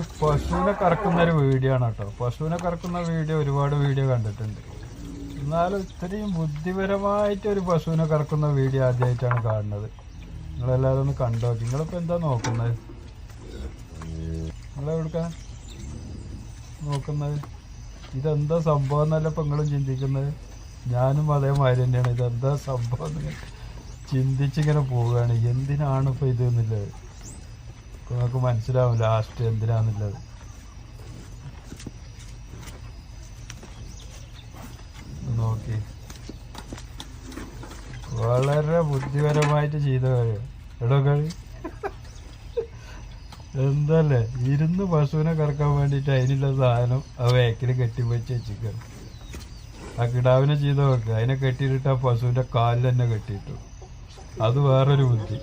ഒരു പശുവിനെ കറക്കുന്ന ഒരു വീഡിയോ ആണ് കേട്ടോ. പശുവിനെ കറക്കുന്ന വീഡിയോ ഒരുപാട് വീഡിയോ കണ്ടിട്ടുണ്ട്. എന്നാലും ഇത്രയും ബുദ്ധിപരമായിട്ട് ഒരു പശുവിനെ കറക്കുന്ന വീഡിയോ ആദ്യമായിട്ടാണ് കാണുന്നത്. നിങ്ങളെല്ലാവരും ഒന്ന് കണ്ടു നോക്കി. നിങ്ങളിപ്പോൾ എന്താ നോക്കുന്നത്? നിങ്ങളെവിടുക്കാ നോക്കുന്നത്? ഇതെന്താ സംഭവം എന്നല്ല ഇപ്പം നിങ്ങളും ചിന്തിക്കുന്നത്. ഞാനും അതേമാതിരി തന്നെയാണ്. ഇതെന്താ സംഭവം എന്ന് ചിന്തിച്ചിങ്ങനെ പോവുകയാണ്. എന്തിനാണ് ഇപ്പോൾ ഇത് എന്നുള്ളത് ഇപ്പം നമുക്ക് മനസ്സിലാവും ലാസ്റ്റ് എന്തിനാന്നുള്ളത്. നോക്കി വളരെ ബുദ്ധിപരമായിട്ട് ചെയ്ത കാര്യം എടോ കളി. എന്തല്ലേ ഇരുന്ന് പശുവിനെ കറക്കാൻ വേണ്ടിയിട്ട് അതിനുള്ള സാധനം ആ വേക്കിൽ കെട്ടിവെച്ച് വെച്ചിരിക്കണം. ആ കിടാവിനെ ചെയ്ത് നോക്കുക. അതിനെ കെട്ടിയിട്ട് ആ പശുവിൻ്റെ കാലിൽ തന്നെ കെട്ടിയിട്ടു. അത് വേറൊരു ബുദ്ധി.